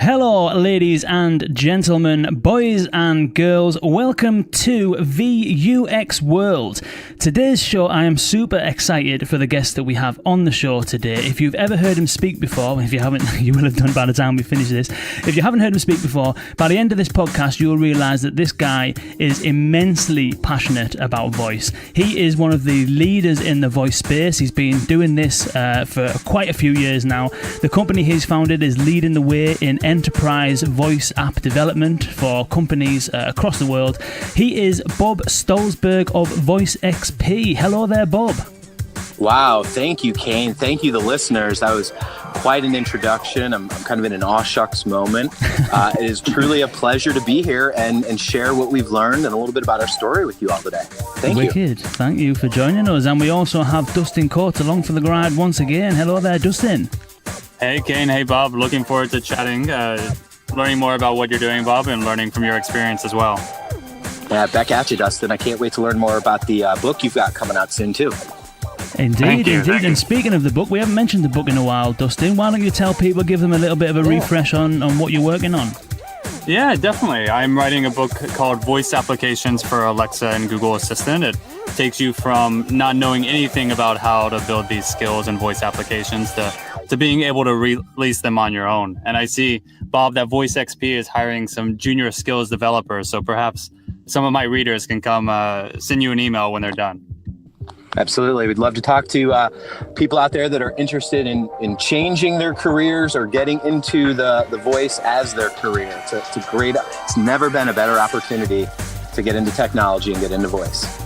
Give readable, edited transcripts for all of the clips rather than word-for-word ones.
Hello, ladies and gentlemen, boys and girls. Welcome to VUX World. Today's show, I am super excited for the guest that we have on the show today. If you've ever heard him speak before, if you haven't, you will have done by the time we finish this. If you haven't heard him speak before, by the end of this podcast, you'll realise that this guy is immensely passionate about voice. He is one of the leaders in the voice space. He's been doing this for quite a few years now. The company he's founded is leading the way in enterprise voice app development for companies across the world. He is Bob Stolzberg of VoiceXP. Hello there, Bob. Wow, thank you, Kane. Thank you, the listeners. That was quite an introduction. I'm kind of in an aw shucks moment. It is truly a pleasure to be here and share what we've learned and a little bit about our story with you all today. Thank you. Wicked. Thank you for joining us. And we also have Dustin Coates along for the ride once again. Hello there, Dustin. Hey, Kane. Hey, Bob. Looking forward to chatting, learning more about what you're doing, Bob, and learning from your experience as well. Yeah, back at you, Dustin. I can't wait to learn more about the book you've got coming out soon, too. Indeed. And speaking of the book, we haven't mentioned the book in a while, Dustin. Why don't you tell people, give them a little bit of a refresh on what you're working on? Yeah, definitely. I'm writing a book called Voice Applications for Alexa and Google Assistant. It takes you from not knowing anything about how to build these skills and voice applications to being able to release them on your own. And I see, Bob, that VoiceXP is hiring some junior skills developers. So perhaps some of my readers can come send you an email when they're done. Absolutely. We'd love to talk to people out there that are interested in changing their careers or getting into the voice as their career. It's never been a better opportunity to get into technology and get into voice.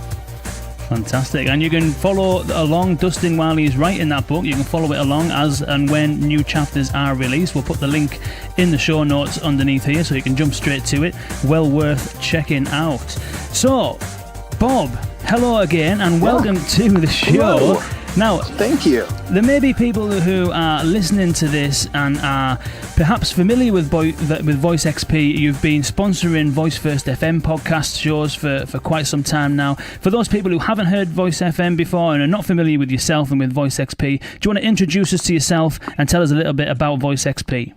Fantastic. And you can follow along Dustin while he's writing that book. You can follow it along as and when new chapters are released. We'll put the link in the show notes underneath here so you can jump straight to it. Well worth checking out. So, Bob, hello again and welcome to the show. Hello. Now, thank you. There may be people who are listening to this and are perhaps familiar with VoiceXP. You've been sponsoring Voice First FM podcast shows for quite some time now. For those people who haven't heard Voice FM before and are not familiar with yourself and with VoiceXP, do you want to introduce us to yourself and tell us a little bit about VoiceXP?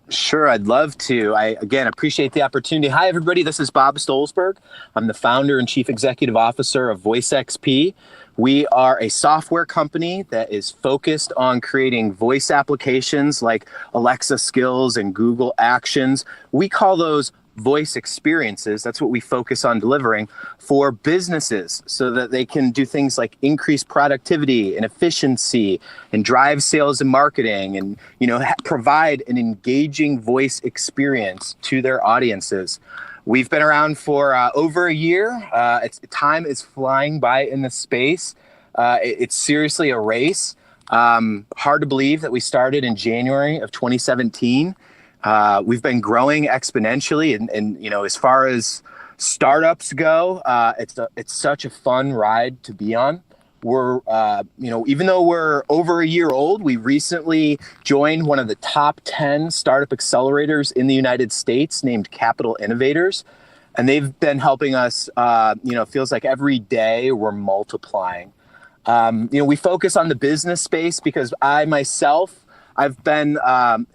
Sure, I'd love to. I, again, appreciate the opportunity. Hi, everybody. This is Bob Stolzberg. I'm the founder and chief executive officer of VoiceXP. We are a software company that is focused on creating voice applications like Alexa skills and Google Actions. We call those voice experiences. That's what we focus on delivering for businesses so that they can do things like increase productivity and efficiency and drive sales and marketing and, provide an engaging voice experience to their audiences. We've been around for over a year. Time is flying by in the space. It's seriously a race. Hard to believe that we started in January of 2017. We've been growing exponentially, and as far as startups go, it's such a fun ride to be on. We're even though we're over a year old, we recently joined one of the top 10 startup accelerators in the United States named Capital Innovators, and they've been helping us. It feels like every day we're multiplying. We focus on the business space because I've been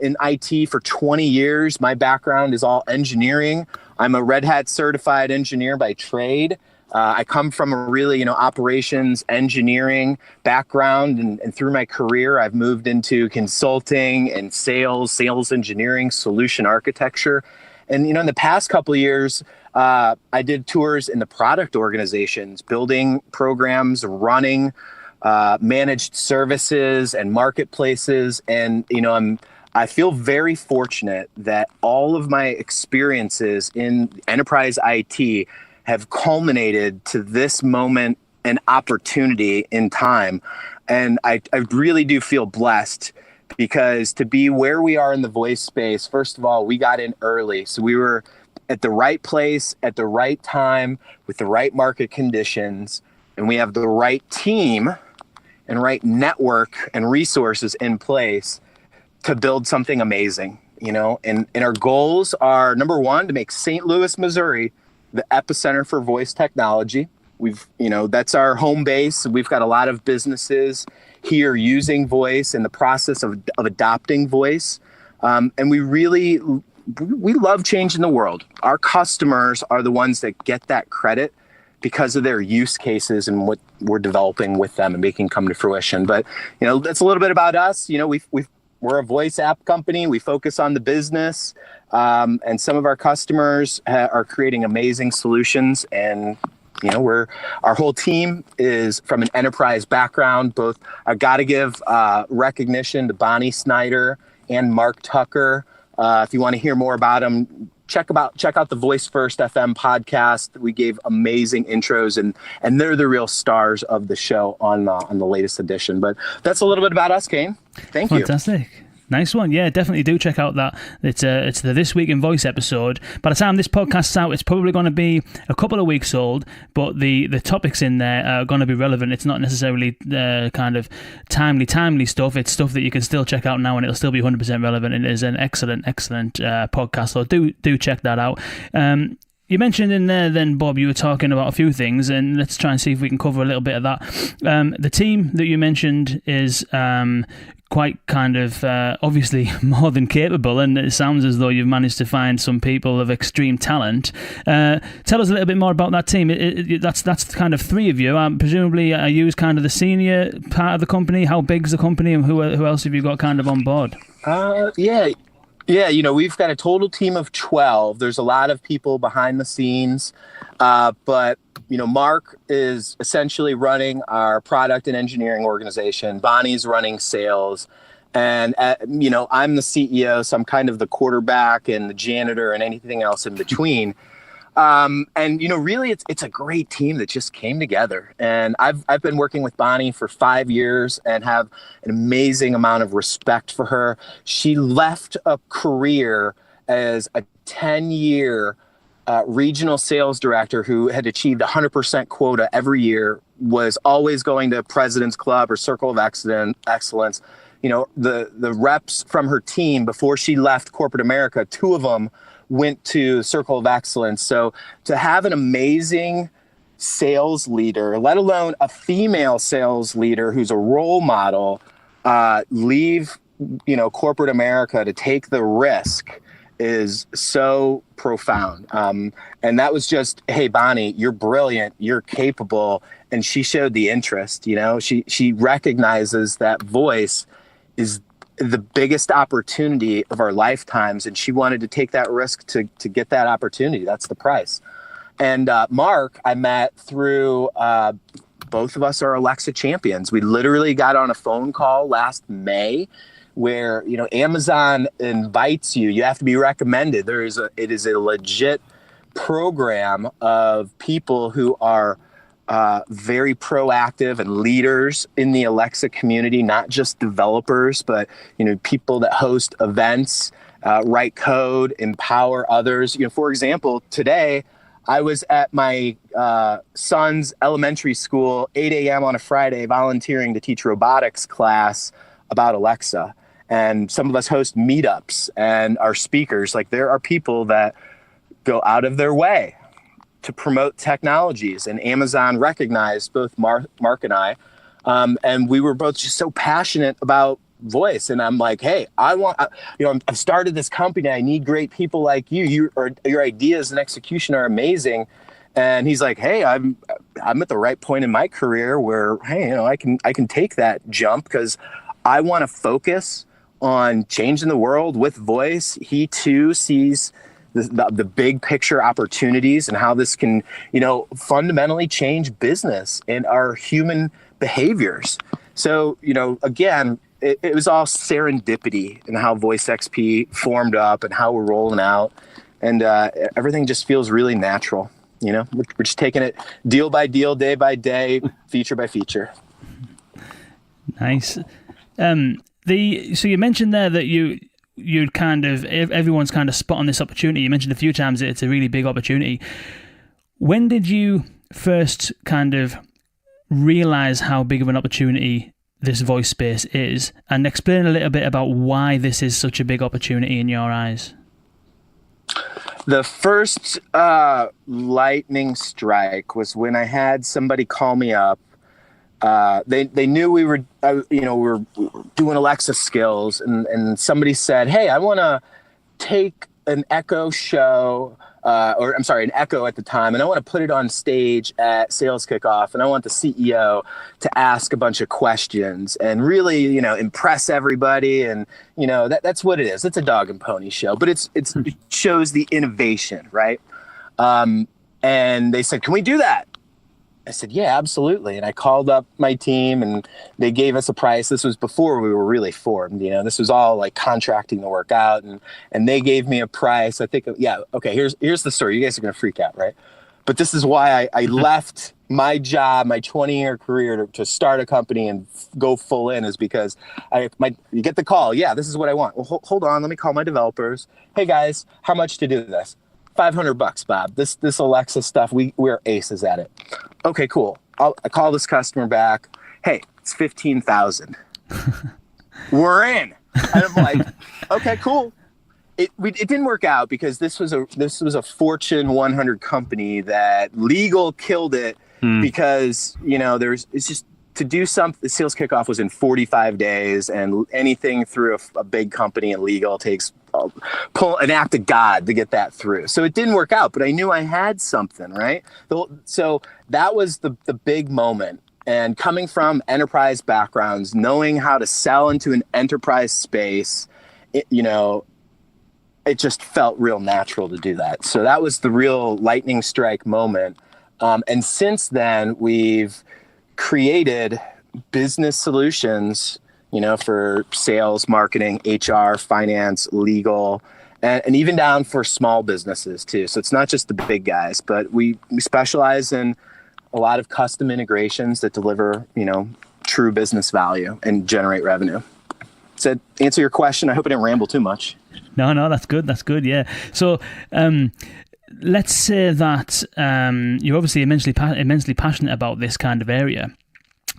in IT for 20 years. My background is all engineering. I'm a Red Hat certified engineer by trade. I come from a really, operations engineering background, and through my career, I've moved into consulting and sales engineering, solution architecture. And, in the past couple of years, I did tours in the product organizations, building programs, running managed services and marketplaces. And, I feel very fortunate that all of my experiences in enterprise IT have culminated to this moment and opportunity in time. And I really do feel blessed because to be where we are in the voice space, first of all, we got in early. So we were at the right place at the right time with the right market conditions. And we have the right team and right network and resources in place to build something amazing, and our goals are, number one, to make St. Louis, Missouri, the epicenter for voice technology. That's our home base. We've got a lot of businesses here using voice in the process of adopting voice. And we love changing the world. Our customers are the ones that get that credit because of their use cases and what we're developing with them and making come to fruition. But, that's a little bit about us. We're a voice app company. We focus on the business, and some of our customers are creating amazing solutions. And our whole team is from an enterprise background. Both I got to give recognition to Bonnie Snyder and Mark Tucker. If you want to hear more about them, check out the Voice First FM podcast. We gave amazing intros, and they're the real stars of the show on the latest edition. But that's a little bit about us, Kane. Thank you. Fantastic. Nice one. Yeah, definitely do check out that. It's the This Week in Voice episode. By the time this podcast's out, it's probably going to be a couple of weeks old, but the topics in there are going to be relevant. It's not necessarily kind of timely stuff. It's stuff that you can still check out now and it'll still be 100% relevant. And it is an excellent podcast. So do check that out. You mentioned in there then, Bob, you were talking about a few things, and let's try and see if we can cover a little bit of that. The team that you mentioned is quite kind of obviously more than capable, and it sounds as though you've managed to find some people of extreme talent. Tell us a little bit more about that team. That's kind of three of you. Presumably, are you kind of the senior part of the company? How big's the company, and who else have you got kind of on board? Yeah, we've got a total team of 12. There's a lot of people behind the scenes, but Mark is essentially running our product and engineering organization. Bonnie's running sales, and I'm the CEO, so I'm kind of the quarterback and the janitor and anything else in between. Really, it's a great team that just came together. And I've been working with Bonnie for 5 years and have an amazing amount of respect for her. She left a career as a 10-year regional sales director who had achieved 100% quota every year, was always going to President's Club or Circle of Excellence. The reps from her team before she left corporate America, 2 of them went to Circle of Excellence. So to have an amazing sales leader, let alone a female sales leader who's a role model, leave, corporate America to take the risk is so profound. And that was just, hey, Bonnie, you're brilliant, you're capable. And she showed the interest, she recognizes that voice is the biggest opportunity of our lifetimes. And she wanted to take that risk to get that opportunity. That's the price. And Mark, I met through, both of us are Alexa champions. We literally got on a phone call last May where, Amazon invites you. You have to be recommended. It is a legit program of people who are very proactive and leaders in the Alexa community, not just developers, but people that host events, write code, empower others. For example, today I was at my son's elementary school, 8 a.m. on a Friday, volunteering to teach robotics class about Alexa. And some of us host meetups and are speakers. Like, there are people that go out of their way to promote technologies, and Amazon recognized both Mark and I, and we were both just so passionate about voice. And I'm like, hey, I've started this company. I need great people like you. Your ideas and execution are amazing. And he's like, hey, I'm at the right point in my career where, hey, I can take that jump because I want to focus on changing the world with voice. He too sees the big picture opportunities and how this can, fundamentally change business and our human behaviors. So, again, it was all serendipity in how VoiceXP formed up and how we're rolling out. And everything just feels really natural. We're just taking it deal by deal, day by day, feature by feature. Nice. So you mentioned there that you'd kind of, everyone's kind of spot on this opportunity. You mentioned a few times that it's a really big opportunity. When did you first kind of realize how big of an opportunity this voice space is, and explain a little bit about why this is such a big opportunity in your eyes? The first lightning strike was when I had somebody call me up they knew we were, we were doing Alexa skills, and somebody said, hey, I want to take an Echo show, an Echo at the time, and I want to put it on stage at sales kickoff, and I want the CEO to ask a bunch of questions and really, impress everybody. And, that's what it is. It's a dog and pony show, but it shows the innovation, right? And they said, can we do that? I said, yeah, absolutely. And I called up my team and they gave us a price. This was before we were really formed. This was all like contracting the work out, and they gave me a price. I think, okay, here's the story. You guys are going to freak out, right? But this is why I left my job, my 20-year career to start a company and go full in, is because you get the call. Yeah, this is what I want. Well, hold on. Let me call my developers. Hey guys, how much to do this? $500, Bob. This Alexa stuff, we're aces at it. Okay, cool. I call this customer back. Hey, it's 15,000. We're in. And I'm like, okay, cool. It didn't work out because this was a Fortune 100 company that legal killed it because it's just to do something. The sales kickoff was in 45 days, and anything through a big company and legal takes an act of God to get that through. So it didn't work out, but I knew I had something, right? So that was the big moment. And coming from enterprise backgrounds, knowing how to sell into an enterprise space, it just felt real natural to do that. So that was the real lightning strike moment. And since then, we've created business solutions, for sales, marketing, HR, finance, legal, and even down for small businesses too. So it's not just the big guys, but we specialize in a lot of custom integrations that deliver, true business value and generate revenue. So to answer your question, I hope I didn't ramble too much. No, that's good. That's good. Yeah. So, let's say that you're obviously immensely passionate about this kind of area.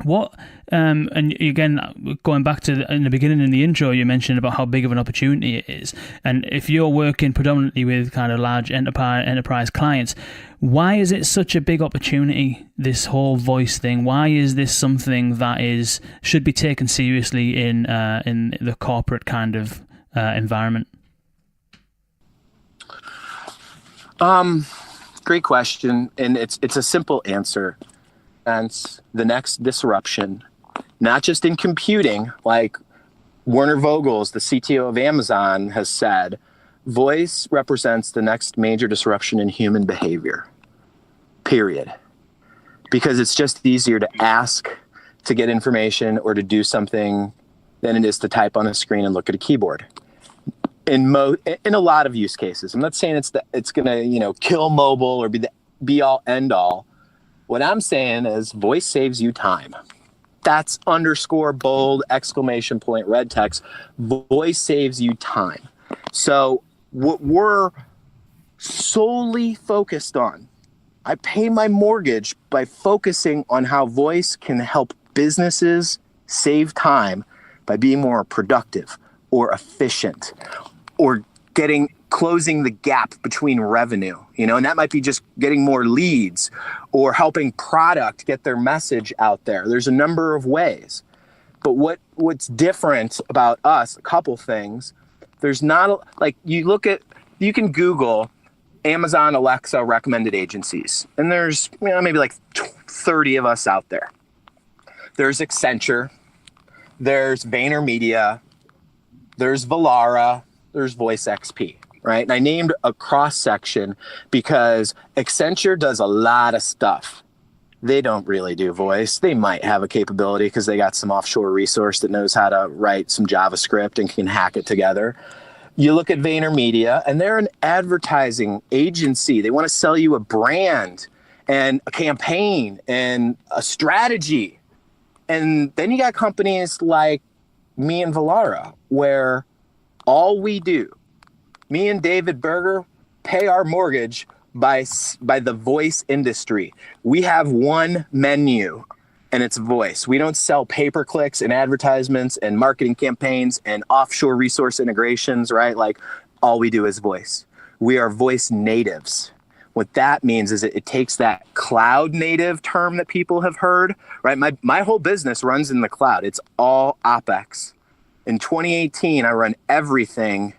What, and again, going back to in the beginning in the intro, you mentioned about how big of an opportunity it is. And if you're working predominantly with kind of large enterprise clients, why is it such a big opportunity, this whole voice thing? Why is this something that should be taken seriously in the corporate kind of environment? Great question. And it's a simple answer. And the next disruption, not just in computing, like Werner Vogels, the CTO of Amazon, has said, voice represents the next major disruption in human behavior, period. Because it's just easier to ask to get information or to do something than it is to type on a screen and look at a keyboard. In a lot of use cases. I'm not saying it's going to, kill mobile or be the be all end all. What I'm saying is voice saves you time. That's underscore bold exclamation point red text. Voice saves you time. So what we're solely focused on, I pay my mortgage by focusing on how voice can help businesses save time by being more productive or efficient or closing the gap between revenue, and that might be just getting more leads or helping product get their message out there. There's a number of ways. But what's different about us, a couple things, there's not you can Google Amazon Alexa recommended agencies, and there's maybe like 30 of us out there. There's Accenture, there's VaynerMedia, there's Valara, there's VoiceXP. Right. And I named a cross section because Accenture does a lot of stuff. They don't really do voice. They might have a capability because they got some offshore resource that knows how to write some JavaScript and can hack it together. You look at VaynerMedia, and they're an advertising agency. They want to sell you a brand and a campaign and a strategy. And then you got companies like me and Valara, where all we do, me and David Berger, pay our mortgage by the voice industry. We have one menu, and it's voice. We don't sell pay-per-clicks and advertisements and marketing campaigns and offshore resource integrations, right? Like, all we do is voice. We are voice natives. What that means is it takes that cloud native term that people have heard, right? My whole business runs in the cloud. It's all OpEx. In 2018, I run everything.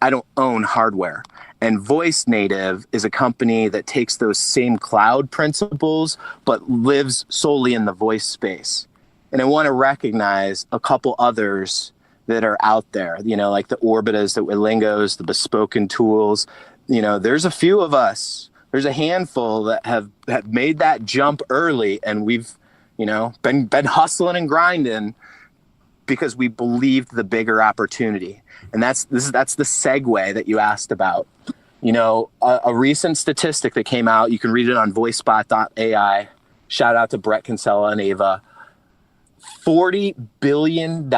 I don't own hardware. And Voice Native is a company that takes those same cloud principles, but lives solely in the voice space. And I want to recognize a couple others that are out there, like the Orbitas, the Lingos, the Bespoken Tools. There's a few of us. There's a handful that have made that jump early, and we've, been hustling and grinding because we believed the bigger opportunity. And that's the segue that you asked about. A recent statistic that came out, you can read it on voicebot.ai. Shout out to Brett Kinsella and Ava. $40 billion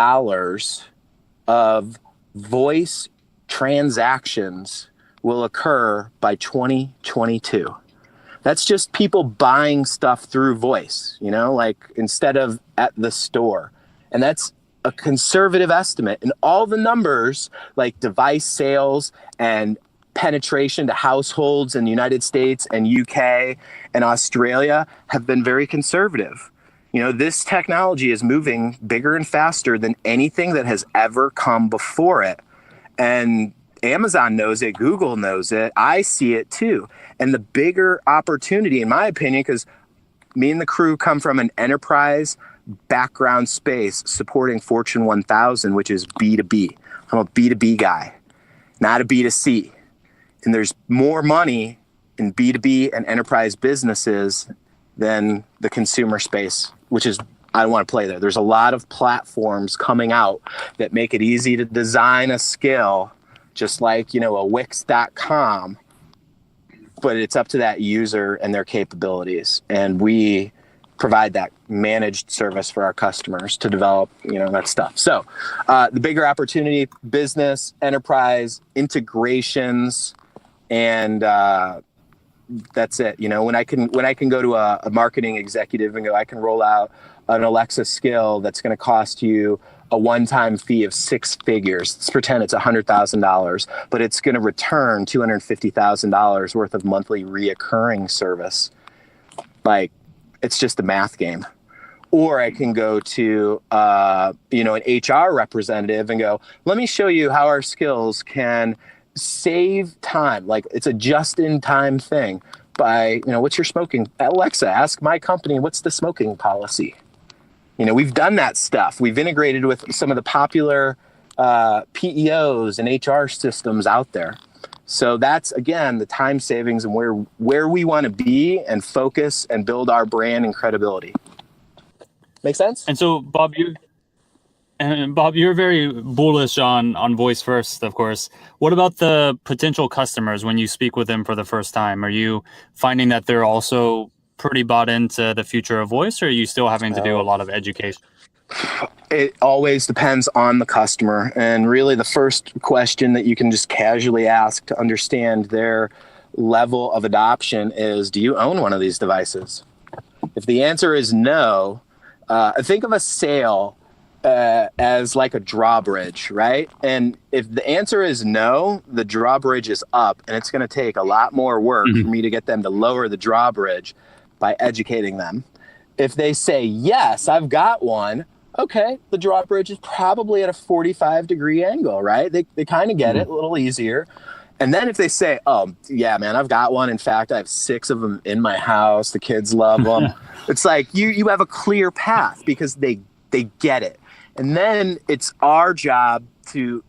of voice transactions will occur by 2022. That's just people buying stuff through voice, like instead of at the store. And that's a conservative estimate. And all the numbers like device sales and penetration to households in the United States and UK and Australia have been very conservative. This technology is moving bigger and faster than anything that has ever come before it. And Amazon knows it, Google knows it, I see it too. And the bigger opportunity, in my opinion, because me and the crew come from an enterprise background space supporting Fortune 1000, which is B2B. I'm a B2B guy, not a B2C. And there's more money in B2B and enterprise businesses than the consumer space, which is, I don't want to play there. There's a lot of platforms coming out that make it easy to design a skill, just like, a Wix.com, but it's up to that user and their capabilities. And we provide that managed service for our customers to develop, that stuff. So the bigger opportunity, business, enterprise, integrations, and that's it. When I can go to a marketing executive and go, I can roll out an Alexa skill that's going to cost you a one-time fee of six figures. Let's pretend it's $100,000, but it's going to return $250,000 worth of monthly reoccurring service. Like, it's just a math game. Or I can go to, an HR representative and go, let me show you how our skills can save time. Like, it's a just-in-time thing by, what's your smoking? Alexa, ask my company, what's the smoking policy? We've done that stuff. We've integrated with some of the popular PEOs and HR systems out there. So that's, again, the time savings and where we want to be and focus and build our brand and credibility. Make sense? And so, Bob, you're very bullish on voice first, of course. What about the potential customers when you speak with them for the first time? Are you finding that they're also pretty bought into the future of voice, or are you still having to do a lot of education? It always depends on the customer. And really the first question that you can just casually ask to understand their level of adoption is, do you own one of these devices? If the answer is no, think of a sale as like a drawbridge, right? And if the answer is no, the drawbridge is up, and it's going to take a lot more work for me to get them to lower the drawbridge by educating them. If they say, yes, I've got one, okay, the drawbridge is probably at a 45-degree angle, right? They kind of get it, a little easier. And then if they say, oh, yeah, man, I've got one. In fact, I have 6 of them in my house. The kids love them. It's like you have a clear path because they get it. And then it's our job to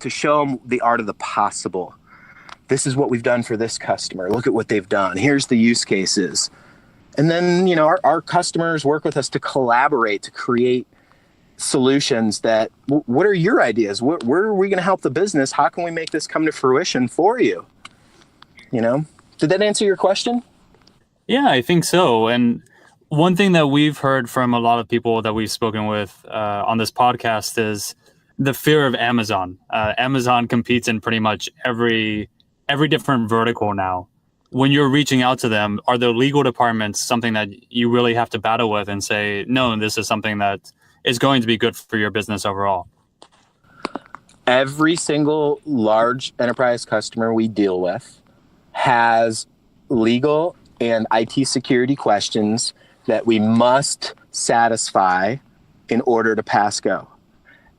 show them the art of the possible. This is what we've done for this customer. Look at what they've done. Here's the use cases. And then, our customers work with us to collaborate, to create solutions that, what are your ideas? Where are we going to help the business? How can we make this come to fruition for you? Did that answer your question? Yeah, I think so. And one thing that we've heard from a lot of people that we've spoken with on this podcast is the fear of Amazon. Amazon competes in pretty much every different vertical now. When you're reaching out to them, are the legal departments something that you really have to battle with and say, no, this is something that is going to be good for your business overall? Every single large enterprise customer we deal with has legal and IT security questions that we must satisfy in order to pass go.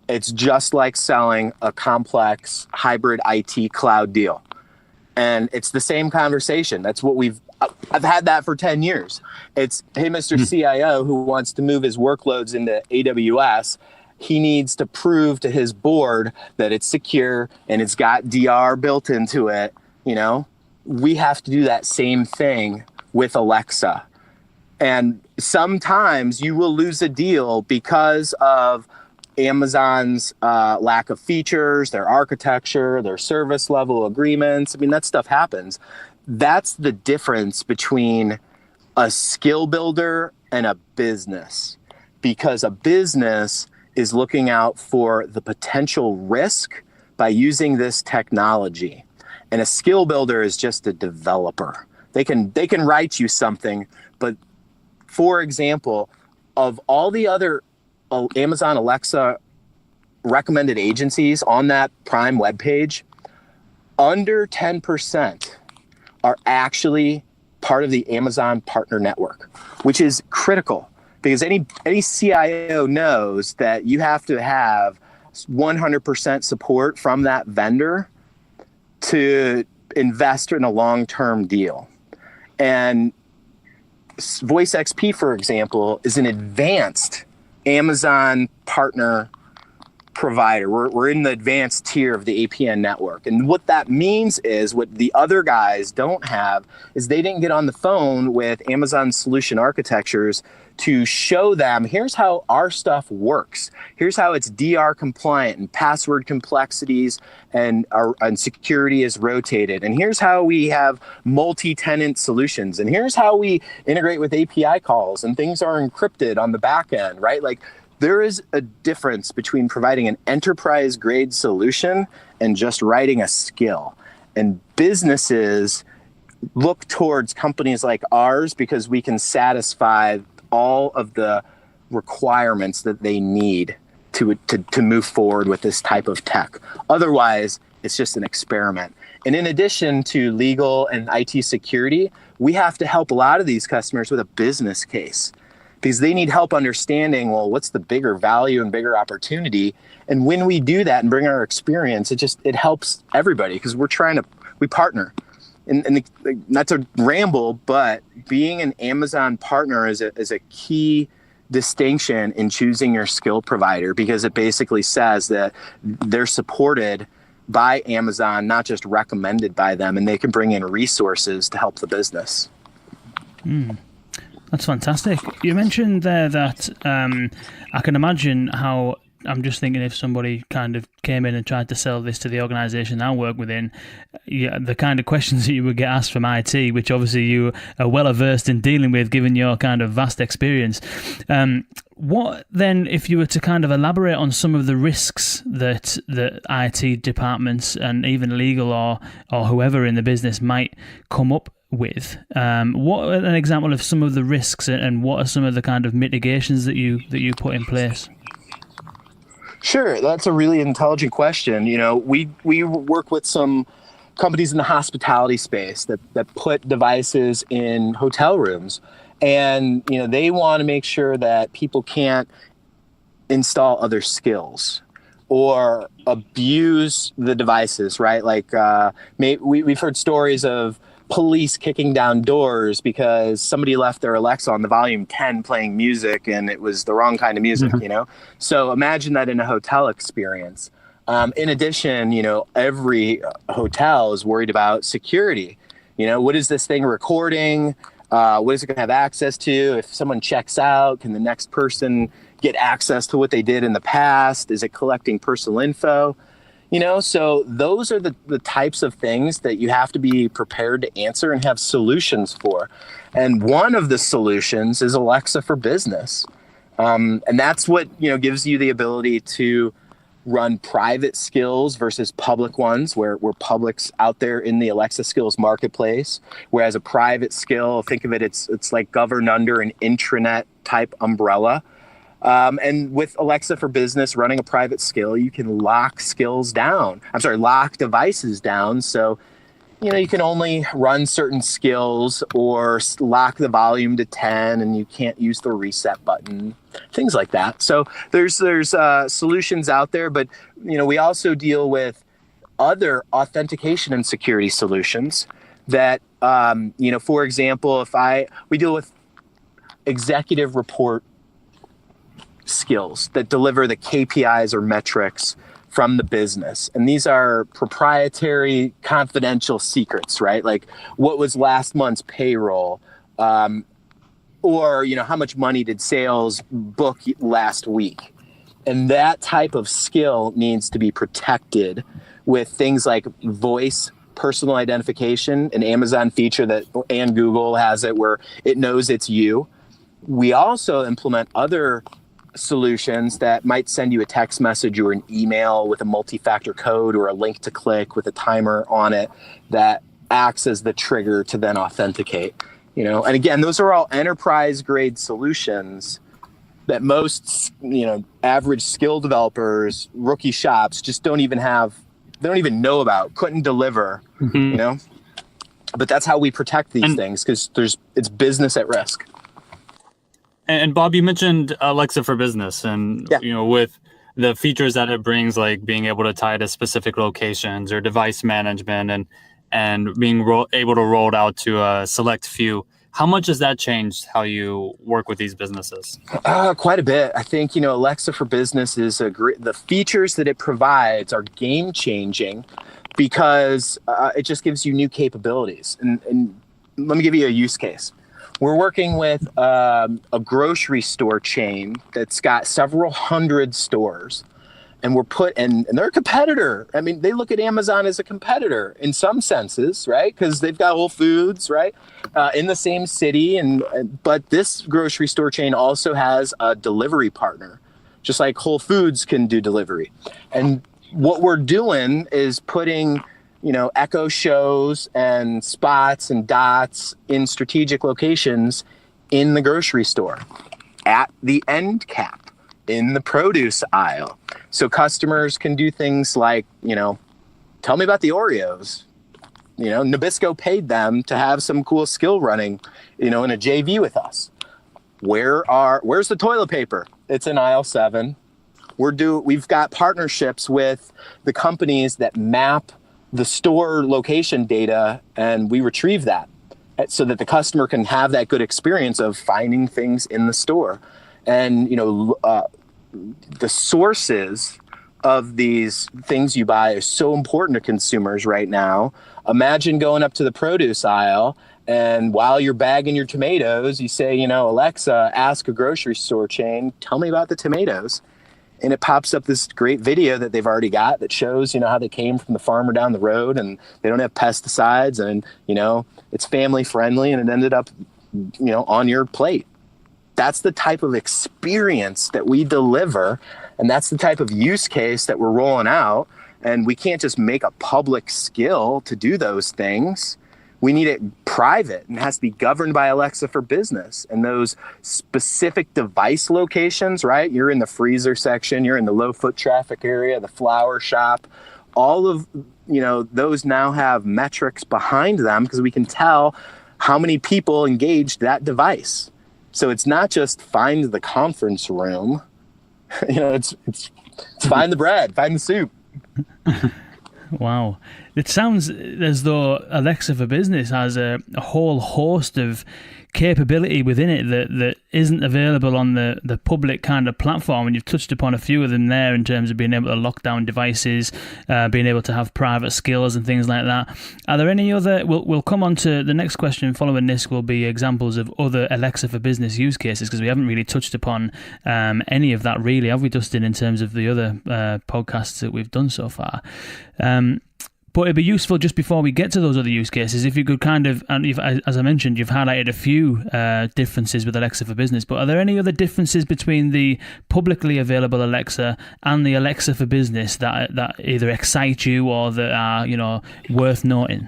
It's just like selling a complex hybrid IT cloud deal. And it's the same conversation. That's what I've had that for 10 years. It's, hey, Mr. CIO who wants to move his workloads into AWS, he needs to prove to his board that it's secure and it's got DR built into it. You know, we have to do that same thing with Alexa. And sometimes you will lose a deal because of Amazon's lack of features, their architecture, their service level agreements. I mean, that stuff happens. That's the difference between a skill builder and a business, because a business is looking out for the potential risk by using this technology. And a skill builder is just a developer. They can write you something, but for example, of all the other Amazon Alexa recommended agencies on that Prime webpage, under 10% are actually part of the Amazon Partner Network, which is critical because any CIO knows that you have to have 100% support from that vendor to invest in a long-term deal. And VoiceXP, for example, is an advanced Amazon partner provider. We're in the advanced tier of the APN network. And what that means is what the other guys don't have is they didn't get on the phone with Amazon solution architectures to show them, here's how our stuff works. Here's how it's DR compliant and password complexities and security is rotated. And here's how we have multi-tenant solutions. And here's how we integrate with API calls and things are encrypted on the back end, right? Like, there is a difference between providing an enterprise grade solution and just writing a skill. And businesses look towards companies like ours because we can satisfy all of the requirements that they need to move forward with this type of tech. Otherwise, it's just an experiment. And in addition to legal and IT security, we have to help a lot of these customers with a business case, because they need help understanding, well, what's the bigger value and bigger opportunity? And when we do that and bring our experience, it helps everybody because we partner. And not to ramble, but being an Amazon partner is a key distinction in choosing your skill provider, because it basically says that they're supported by Amazon, not just recommended by them, and they can bring in resources to help the business. That's fantastic. You mentioned there that I can imagine how, I'm just thinking if somebody kind of came in and tried to sell this to the organisation I work within, the kind of questions that you would get asked from IT, which obviously you are well versed in dealing with given your kind of vast experience. What then, if you were to kind of elaborate on some of the risks that the IT departments and even legal or whoever in the business might come up with, what an example of some of the risks and what are some of the kind of mitigations that you put in place? Sure, that's a really intelligent question. You know, we work with some companies in the hospitality space that put devices in hotel rooms, and you know they want to make sure that people can't install other skills or abuse the devices, right? Like we've heard stories of police kicking down doors because somebody left their Alexa on the volume 10 playing music and it was the wrong kind of music, you know? So imagine that in a hotel experience. In addition, you know, every hotel is worried about security. You know, what is this thing recording? What is it going to have access to? If someone checks out, can the next person get access to what they did in the past? Is it collecting personal info? You know, so those are the types of things that you have to be prepared to answer and have solutions for. And one of the solutions is Alexa for Business. And that's what, you know, gives you the ability to run private skills versus public ones, where public's out there in the Alexa skills marketplace. Whereas a private skill, think of it, it's like governed under an intranet type umbrella. And with Alexa for Business running a private skill, you can lock devices down. So you can only run certain skills or lock the volume to 10 and you can't use the reset button, things like that. So there's solutions out there, but we also deal with other authentication and security solutions that, for example, we deal with executive report skills that deliver the KPIs or metrics from the business. And these are proprietary, confidential secrets, right? Like what was last month's payroll, or, how much money did sales book last week? And that type of skill needs to be protected with things like voice personal identification, an Amazon feature and Google has it where it knows it's you. We also implement other solutions that might send you a text message or an email with a multi-factor code or a link to click with a timer on it that acts as the trigger to then authenticate. And again, those are all enterprise grade solutions that most, average skill developers, rookie shops just don't even know about, couldn't deliver, but that's how we protect these things because it's business at risk. And Bob, you mentioned Alexa for Business, and with the features that it brings, like being able to tie to specific locations or device management, and being able to roll it out to a select few. How much has that changed how you work with these businesses? Quite a bit. I think Alexa for Business is the features that it provides are game changing because it just gives you new capabilities. And let me give you a use case. We're working with a grocery store chain that's got several hundred stores, and and they're a competitor. I mean, they look at Amazon as a competitor in some senses, right? Because they've got Whole Foods, right, in the same city. But this grocery store chain also has a delivery partner, just like Whole Foods can do delivery. And what we're doing is putting Echo shows and spots and dots in strategic locations in the grocery store, at the end cap, in the produce aisle. So customers can do things like, tell me about the Oreos. Nabisco paid them to have some cool skill running, in a JV with us. Where's the toilet paper? It's in aisle 7. We've got partnerships with the companies that map the store location data, and we retrieve that so that the customer can have that good experience of finding things in the store. And, the sources of these things you buy are so important to consumers right now. Imagine going up to the produce aisle, and while you're bagging your tomatoes, you say, Alexa, ask a grocery store chain, tell me about the tomatoes. And it pops up this great video that they've already got that shows, how they came from the farmer down the road and they don't have pesticides and, it's family friendly and it ended up, on your plate. That's the type of experience that we deliver. And that's the type of use case that we're rolling out. And we can't just make a public skill to do those things. We need it private and has to be governed by Alexa for Business. And those specific device locations, right? You're in the freezer section, you're in the low foot traffic area, the flower shop, all of, those now have metrics behind them because we can tell how many people engaged that device. So it's not just find the conference room, it's find the bread, find the soup. Wow. It sounds as though Alexa for Business has a whole host of capability within it that isn't available on the public kind of platform, and you've touched upon a few of them there in terms of being able to lock down devices, being able to have private skills and things like that. Are there any other, we'll come on to the next question following this, will be examples of other Alexa for Business use cases, because we haven't really touched upon any of that really, have we, Dustin, in terms of the other podcasts that we've done so far? But it'd be useful just before we get to those other use cases, if you could kind of, and as I mentioned, you've highlighted a few differences with Alexa for Business, but are there any other differences between the publicly available Alexa and the Alexa for Business that either excite you or that are, worth noting?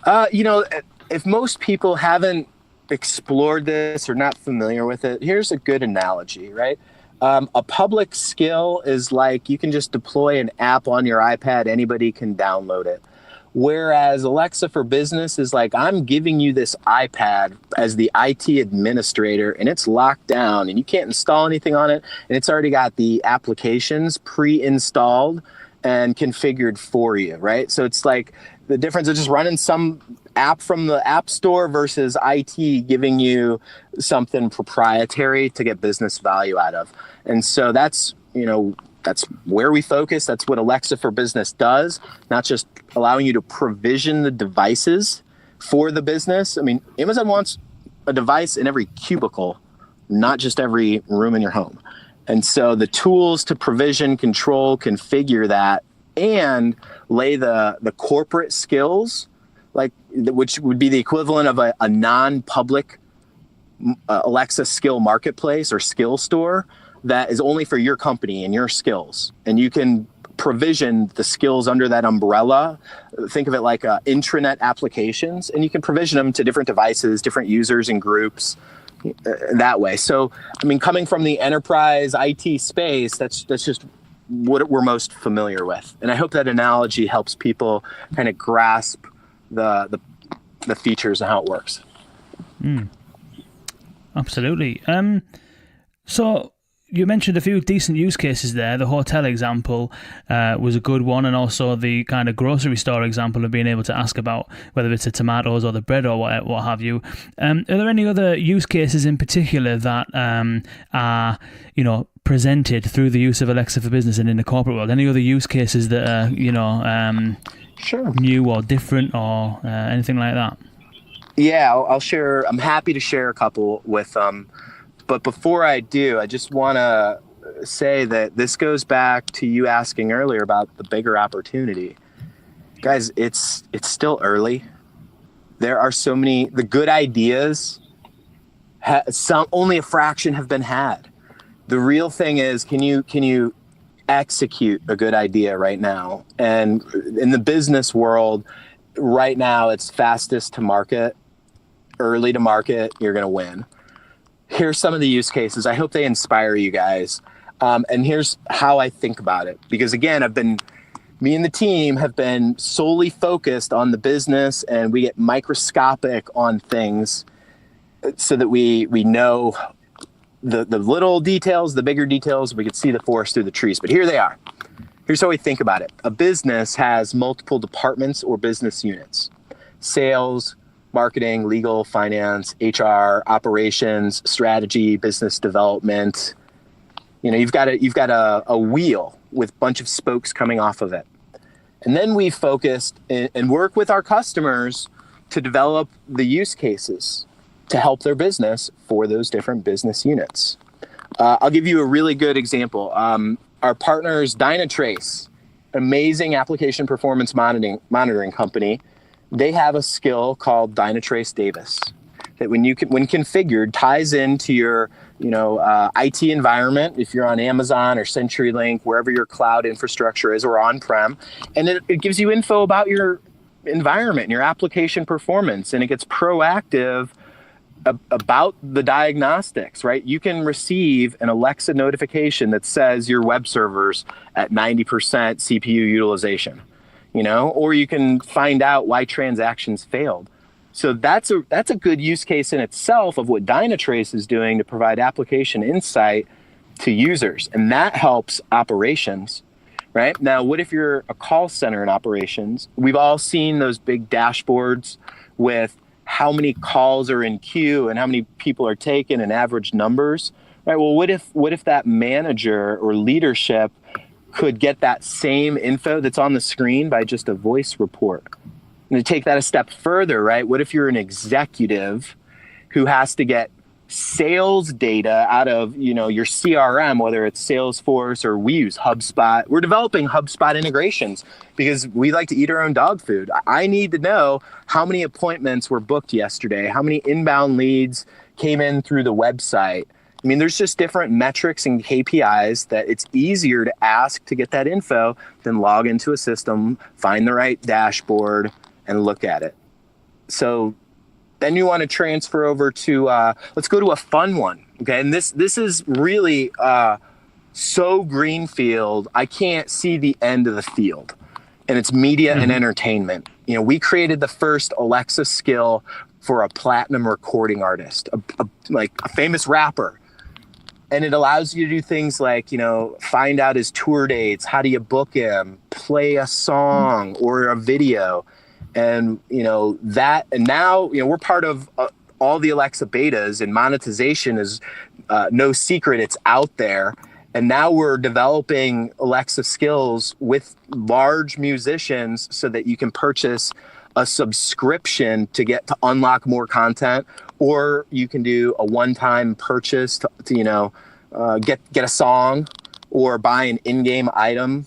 If most people haven't explored this or not familiar with it, here's a good analogy, right? A public skill is like you can just deploy an app on your iPad. Anybody can download it. Whereas Alexa for Business is like, I'm giving you this iPad as the IT administrator, and it's locked down and you can't install anything on it. And it's already got the applications pre-installed and configured for you, right? So it's like the difference of just running some app from the App Store versus IT giving you something proprietary to get business value out of. And so that's where we focus. That's what Alexa for Business does, not just allowing you to provision the devices for the business. I mean, Amazon wants a device in every cubicle, not just every room in your home. And so the tools to provision, control, configure that, and lay the corporate skills, which would be the equivalent of a non-public Alexa skill marketplace or skill store that is only for your company and your skills. And you can provision the skills under that umbrella. Think of it like intranet applications, and you can provision them to different devices, different users and groups that way. So, I mean, coming from the enterprise IT space, that's just what we're most familiar with. And I hope that analogy helps people kind of grasp the features and how it works. Absolutely. So you mentioned a few decent use cases there. The hotel example was a good one, and also the kind of grocery store example of being able to ask about whether it's the tomatoes or the bread or what have you. Are there any other use cases in particular that are, presented through the use of Alexa for Business and in the corporate world? Any other use cases that are, sure, new or different or anything like that? Yeah, I'll share. I'm happy to share a couple with but before I do, I just want to say that this goes back to you asking earlier about the bigger opportunity. Guys, it's still early. There are so many, the good ideas, only a fraction have been had. The real thing is, can you execute a good idea right now? And in the business world, right now, it's fastest to market, early to market, you're going to win. Here's some of the use cases. I hope they inspire you guys. And here's how I think about it. Because again, me and the team have been solely focused on the business, and we get microscopic on things so that we know the little details, the bigger details, we could see the forest through the trees. But here they are. Here's how we think about it. A business has multiple departments or business units: sales, marketing, legal, finance, HR, operations, strategy, business development. You've got a wheel with a bunch of spokes coming off of it. And then we focused and work with our customers to develop the use cases to help their business for those different business units. I'll give you a really good example. Our partners, Dynatrace, amazing application performance monitoring company, they have a skill called Dynatrace Davis that when configured, ties into your IT environment, if you're on Amazon or CenturyLink, wherever your cloud infrastructure is, or on-prem, and it gives you info about your environment and your application performance, and it gets proactive about the diagnostics, right? You can receive an Alexa notification that says your web server's at 90% CPU utilization, or you can find out why transactions failed. So that's a good use case in itself of what Dynatrace is doing to provide application insight to users. And that helps operations, right? Now, what if you're a call center in operations? We've all seen those big dashboards with how many calls are in queue and how many people are taken and average numbers, right? Well, what if that manager or leadership could get that same info that's on the screen by just a voice report? And to take that a step further, right? What if you're an executive who has to get sales data out of, your CRM, whether it's Salesforce or we use HubSpot. We're developing HubSpot integrations because we like to eat our own dog food. I need to know how many appointments were booked yesterday, how many inbound leads came in through the website. I mean, there's just different metrics and KPIs that it's easier to ask to get that info than log into a system, find the right dashboard, and look at it. So then you want to transfer over to, let's go to a fun one, okay? And this is really so greenfield, I can't see the end of the field. And it's media and entertainment. we created the first Alexa skill for a platinum recording artist, like a famous rapper. And it allows you to do things like, find out his tour dates, how do you book him, play a song or a video. And, that, and now, we're part of all the Alexa betas, and monetization is no secret. It's out there. And now we're developing Alexa skills with large musicians so that you can purchase a subscription to get to unlock more content, or you can do a one-time purchase to get a song or buy an in-game item.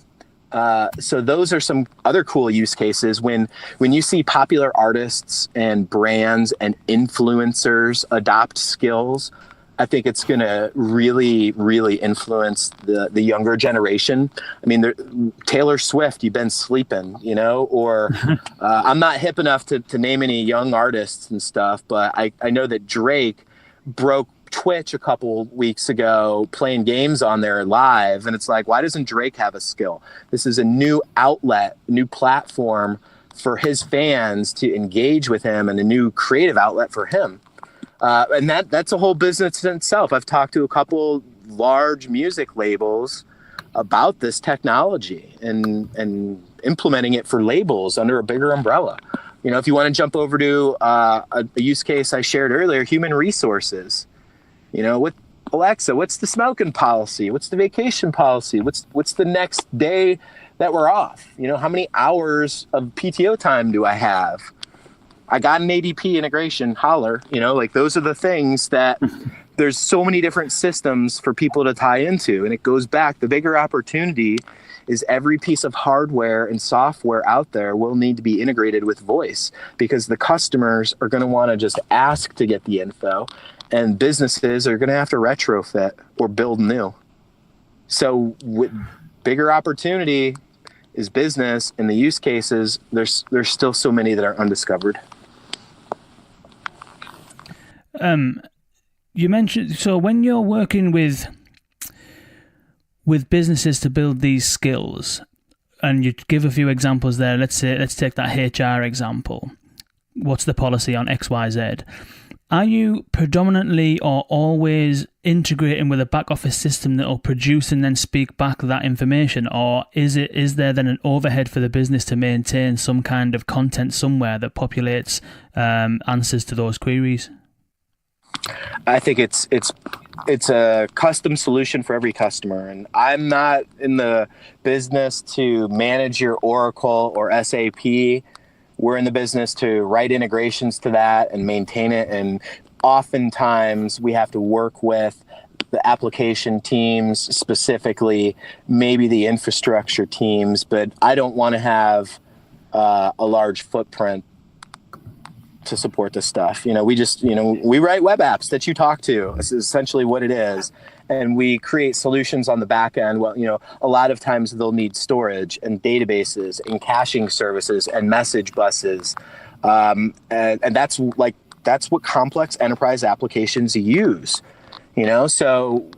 So those are some other cool use cases. When you see popular artists and brands and influencers adopt skills, I think it's going to really, really influence the younger generation. I mean, Taylor Swift, you've been sleeping, or I'm not hip enough to name any young artists and stuff, but I know that Drake broke Twitch a couple weeks ago playing games on there live. And it's like, why doesn't Drake have a skill? This is a new outlet, new platform for his fans to engage with him, and a new creative outlet for him. And that's a whole business in itself. I've talked to a couple large music labels about this technology and implementing it for labels under a bigger umbrella. If you want to jump over to a use case I shared earlier, human resources. With Alexa, what's the smoking policy? What's the vacation policy? What's the next day that we're off? How many hours of PTO time do I have? I got an ADP integration, holler, those are the things that there's so many different systems for people to tie into. And it goes back, the bigger opportunity is every piece of hardware and software out there will need to be integrated with voice, because the customers are going to want to just ask to get the info, and businesses are going to have to retrofit or build new. So with bigger opportunity is business, and the use cases, there's still so many that are undiscovered. You mentioned, so when you're working with businesses to build these skills, and you give a few examples there, let's take that HR example. What's the policy on XYZ? Are you predominantly or always integrating with a back office system that will produce and then speak back that information? Or is there then an overhead for the business to maintain some kind of content somewhere that populates answers to those queries? I think it's a custom solution for every customer. And I'm not in the business to manage your Oracle or SAP. We're in the business to write integrations to that and maintain it. And oftentimes we have to work with the application teams, specifically maybe the infrastructure teams, but I don't want to have a large footprint to support this stuff. We write web apps that you talk to. This is essentially what it is. And we create solutions on the back end. Well, a lot of times they'll need storage and databases and caching services and message buses. And that's what complex enterprise applications use. So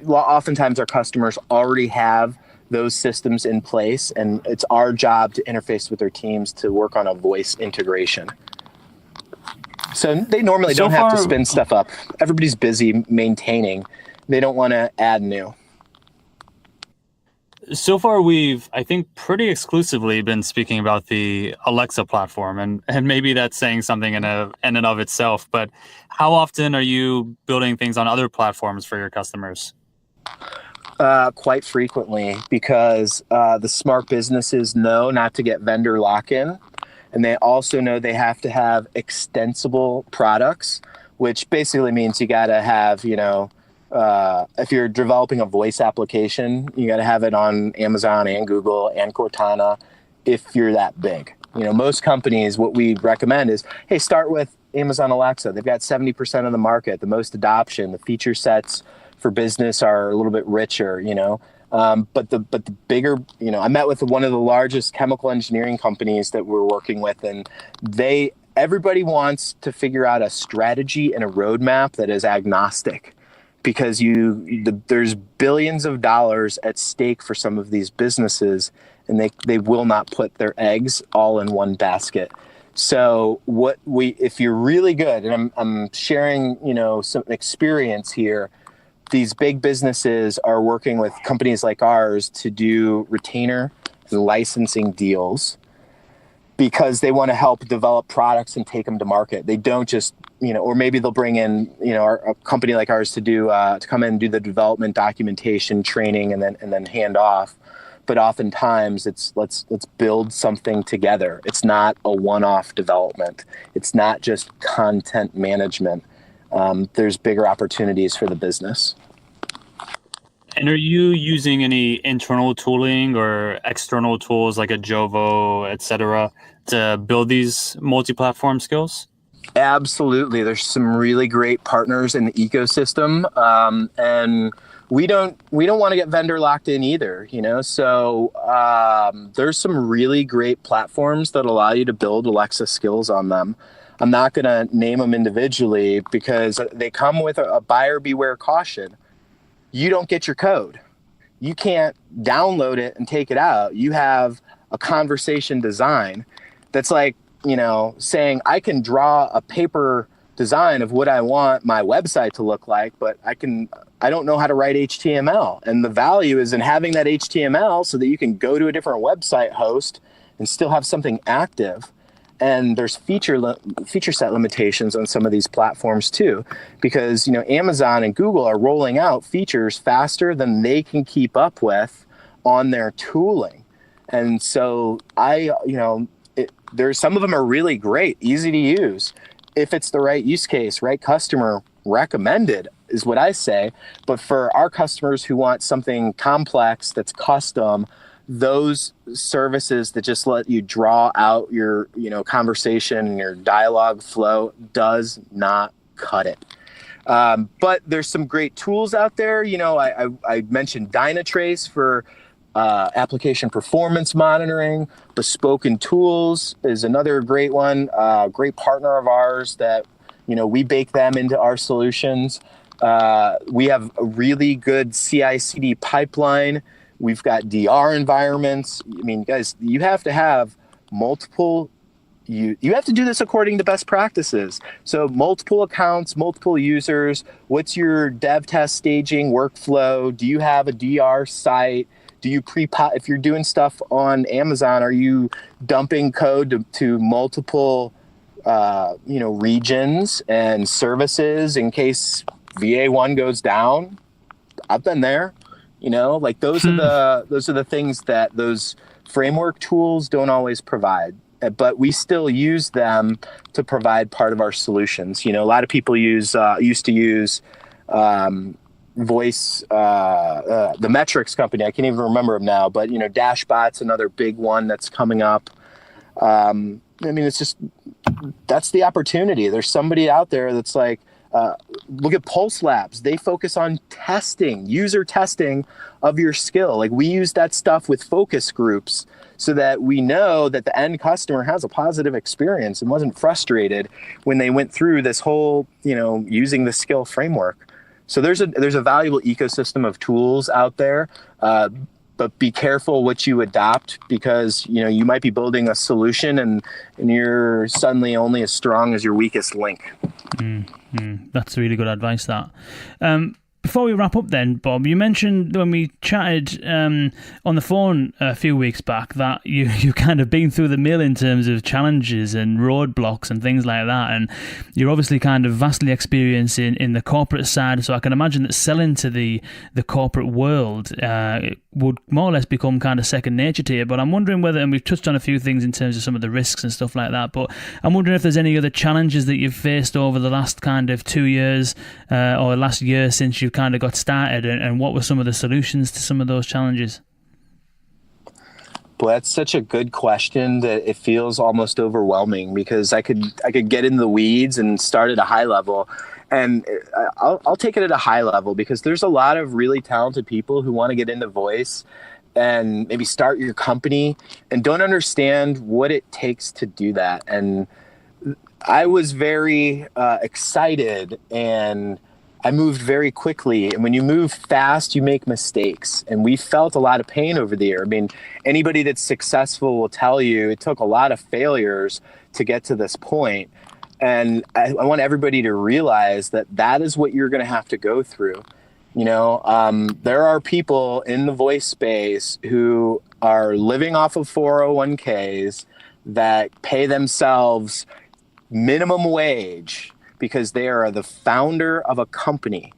oftentimes our customers already have those systems in place, and it's our job to interface with their teams to work on a voice integration. So they normally don't have to spin stuff up. Everybody's busy maintaining. They don't want to add new. So far, we've, I think, pretty exclusively been speaking about the Alexa platform, and maybe that's saying something in and of itself, but how often are you building things on other platforms for your customers? Quite frequently, because the smart businesses know not to get vendor lock-in. And they also know they have to have extensible products, which basically means you got to have, if you're developing a voice application, you got to have it on Amazon and Google and Cortana if you're that big. Most companies, what we recommend is, hey, start with Amazon Alexa. They've got 70% of the market, the most adoption. The feature sets for business are a little bit richer, But the bigger, I met with one of the largest chemical engineering companies that we're working with, and everybody wants to figure out a strategy and a roadmap that is agnostic because there's billions of dollars at stake for some of these businesses, and they will not put their eggs all in one basket. So if you're really good, and I'm sharing, some experience here, these big businesses are working with companies like ours to do retainer and licensing deals because they want to help develop products and take them to market. They don't just, or maybe they'll bring in, a company like ours to come in and do the development, documentation, training, and then hand off. But oftentimes it's let's build something together. It's not a one-off development. It's not just content management. There's bigger opportunities for the business. And are you using any internal tooling or external tools like a Jovo, et cetera, to build these multi-platform skills? Absolutely. There's some really great partners in the ecosystem. And we don't want to get vendor locked in either, So there's some really great platforms that allow you to build Alexa skills on them. I'm not going to name them individually because they come with a buyer beware caution. You don't get your code. You can't download it and take it out. You have a conversation design that's like, saying I can draw a paper design of what I want my website to look like, but I don't know how to write HTML. And the value is in having that HTML so that you can go to a different website host and still have something active. And there's feature set limitations on some of these platforms too, because Amazon and Google are rolling out features faster than they can keep up with on their tooling. And so there's some of them are really great, easy to use. If it's the right use case, right customer, recommended is what I say. But for our customers who want something complex that's custom, those services that just let you draw out your, conversation and your dialogue flow does not cut it. But there's some great tools out there. I mentioned Dynatrace for application performance monitoring. Bespoken Tools is another great one. Great partner of ours that, we bake them into our solutions. We have a really good CI/CD pipeline. We've got DR environments. I mean, guys, you have to have multiple. You have to do this according to best practices. So multiple accounts, multiple users. What's your dev test staging workflow? Do you have a DR site? Do you if you're doing stuff on Amazon, are you dumping code to multiple, regions and services in case VA1 goes down? I've been there. Those are the things that those framework tools don't always provide, but we still use them to provide part of our solutions. A lot of people used to use voice, the metrics company. I can't even remember them now, but Dashbot's another big one that's coming up. It's just, that's the opportunity. There's somebody out there that's like, look at Pulse Labs. They focus on testing, user testing of your skill. Like we use that stuff with focus groups so that we know that the end customer has a positive experience and wasn't frustrated when they went through this whole, using the skill framework. So there's a valuable ecosystem of tools out there, but be careful what you adopt because, you might be building a solution and you're suddenly only as strong as your weakest link. That's really good advice, that. Before we wrap up then, Bob, you mentioned when we chatted on the phone a few weeks back that you kind of been through the mill in terms of challenges and roadblocks and things like that, and you're obviously kind of vastly experienced in the corporate side, so I can imagine that selling to the corporate world would more or less become kind of second nature to you. But I'm wondering whether, and we've touched on a few things in terms of some of the risks and stuff like that, but I'm wondering if there's any other challenges that you've faced over the last kind of 2 years or last year since you kind of got started, and what were some of the solutions to some of those challenges? Well, that's such a good question that it feels almost overwhelming because I could get in the weeds and start at a high level. And I'll take it at a high level because there's a lot of really talented people who want to get into voice and maybe start your company and don't understand what it takes to do that. And I was very excited and I moved very quickly. And when you move fast, you make mistakes. And we felt a lot of pain over the year. I mean, anybody that's successful will tell you it took a lot of failures to get to this point. And I want everybody to realize that that is what you're going to have to go through. You know, there are people in the voice space who are living off of 401ks that pay themselves minimum wage because they are the founder of a company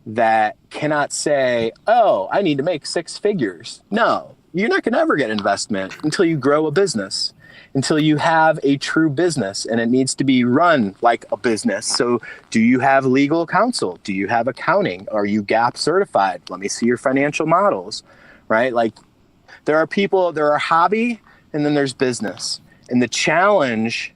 that cannot say, oh, I need to make six figures. No, you're not going to ever get investment until you grow a business, until you have a true business, and it needs to be run like a business. So do you have legal counsel? Do you have accounting? Are you GAAP certified? Let me see your financial models, right? Like there are hobby and then there's business. And the challenge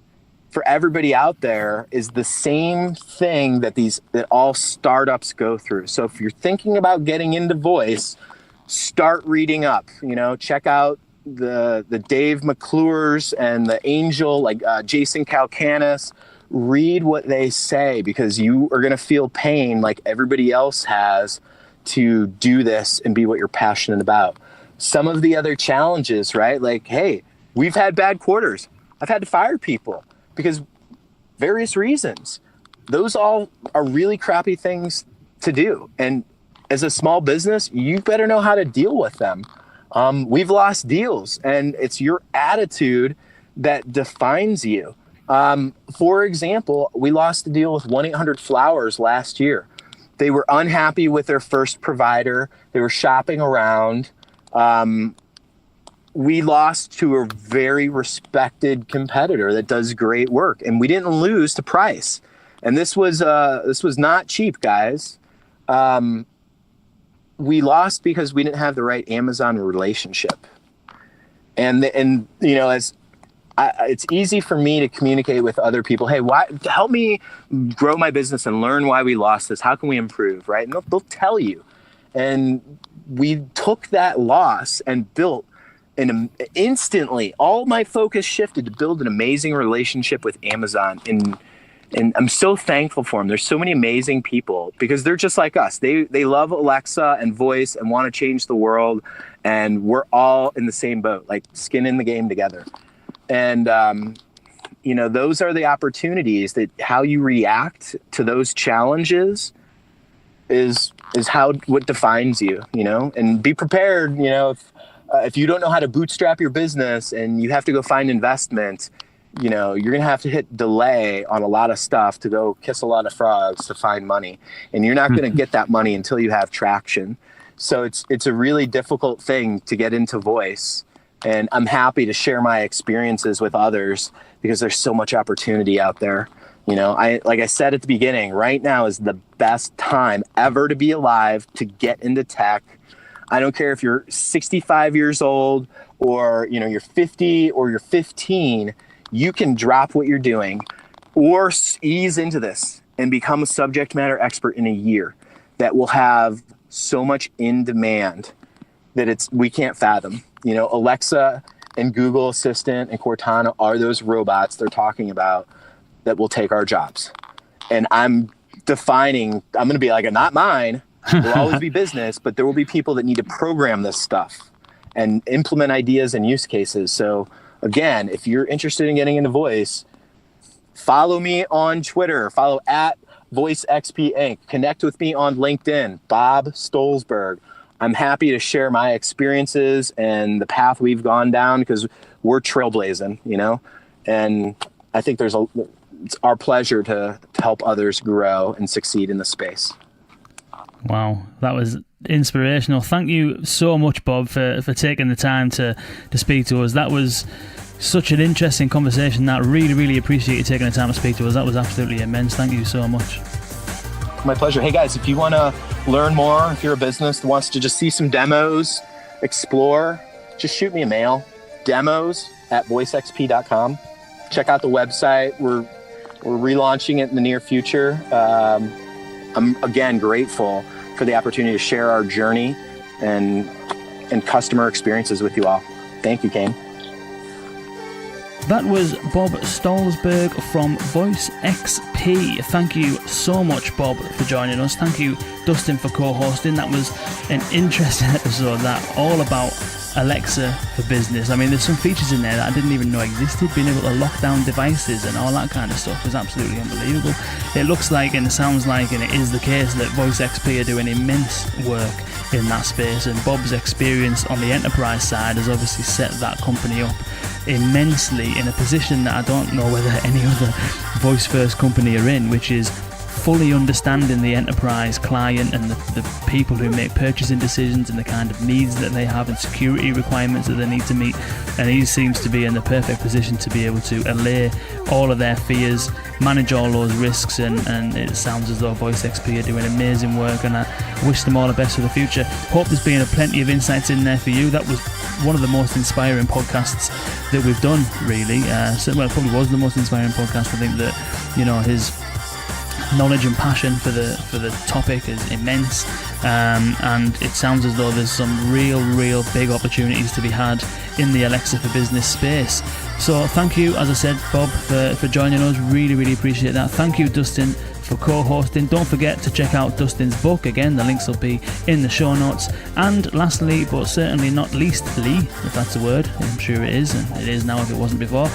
for everybody out there is the same thing that all startups go through. So if you're thinking about getting into voice, start reading up, check out the Dave McClures and the Angel, like Jason Calcanis. Read what they say, because you are going to feel pain like everybody else has to do this and be what you're passionate about. Some of the other challenges, right? Like, hey, we've had bad quarters. I've had to fire people because various reasons. Those all are really crappy things to do. And as a small business, you better know how to deal with them. We've lost deals, and it's your attitude that defines you. For example, we lost a deal with 1-800-Flowers last year. They were unhappy with their first provider. They were shopping around. We lost to a very respected competitor that does great work, and we didn't lose to price. And this was not cheap, guys. We lost because we didn't have the right Amazon relationship. And it's easy for me to communicate with other people. Hey, help me grow my business and learn why we lost this. How can we improve, right? And they'll tell you. And we took that loss and built instantly, all my focus shifted to build an amazing relationship with Amazon. And I'm so thankful for them. There's so many amazing people because they're just like us. They love Alexa and voice and want to change the world. And we're all in the same boat, like skin in the game together. And, those are the opportunities that how you react to those challenges is what defines you, and be prepared, if you don't know how to bootstrap your business and you have to go find investment, you're going to have to hit delay on a lot of stuff to go kiss a lot of frogs to find money. And you're not going to get that money until you have traction. So it's a really difficult thing to get into voice. And I'm happy to share my experiences with others because there's so much opportunity out there. Like I said at the beginning, right now is the best time ever to be alive, to get into tech. I don't care if you're 65 years old or, you're 50 or you're 15, you can drop what you're doing or ease into this and become a subject matter expert in a year that will have so much in demand that we can't fathom. Alexa and Google Assistant and Cortana are those robots they're talking about that will take our jobs. And I'm going to be like, not mine. There'll always be business, but there will be people that need to program this stuff and implement ideas and use cases. So again, if you're interested in getting into voice, follow me on Twitter, follow at VoiceXP Inc. Connect with me on LinkedIn, Bob Stolzberg. I'm happy to share my experiences and the path we've gone down because we're trailblazing, and I think it's our pleasure to help others grow and succeed in the space. Wow, that was inspirational. Thank you so much, Bob, for taking the time to speak to us. That was such an interesting conversation. That really, really appreciate you taking the time to speak to us. That was absolutely immense. Thank you so much. My pleasure. Hey guys, if you want to learn more, if you're a business that wants to just see some demos, explore, just shoot me a mail, demos@voicexp.com. Check out the website. We're relaunching it in the near future. I'm again grateful for the opportunity to share our journey and customer experiences with you all. Thank you, Kane. That was Bob Stolzberg from VoiceXP. Thank you so much, Bob, for joining us. Thank you, Dustin, for co-hosting. That was an interesting episode, that all about Alexa for business. I mean, there's some features in there that I didn't even know existed. Being able to lock down devices and all that kind of stuff is absolutely unbelievable. It looks like, and it sounds like, and it is the case, that VoiceXP are doing immense work in that space, and Bob's experience on the enterprise side has obviously set that company up immensely in a position that I don't know whether any other voice first company are in, which is fully understanding the enterprise client and the people who make purchasing decisions and the kind of needs that they have and security requirements that they need to meet. And he seems to be in the perfect position to be able to allay all of their fears, manage all those risks, and it sounds as though VoiceXP are doing amazing work, and I wish them all the best for the future. Hope there's been plenty of insights in there for you. That was one of the most inspiring podcasts that we've done, really. Well, it probably was the most inspiring podcast. I think that, you know, his knowledge and passion for the topic is immense, and it sounds as though there's some real big opportunities to be had in the Alexa for Business space. So thank you, as I said, Bob, for joining us. Really appreciate that. Thank you, Dustin, for co-hosting. Don't forget to check out Dustin's book. Again, the links will be in the show notes. And lastly, but certainly not leastly, if that's a word, I'm sure it is, and it is now if it wasn't before.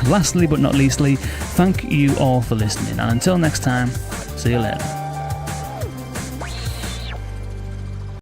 Lastly but not leastly, thank you all for listening, and until next time, see you later.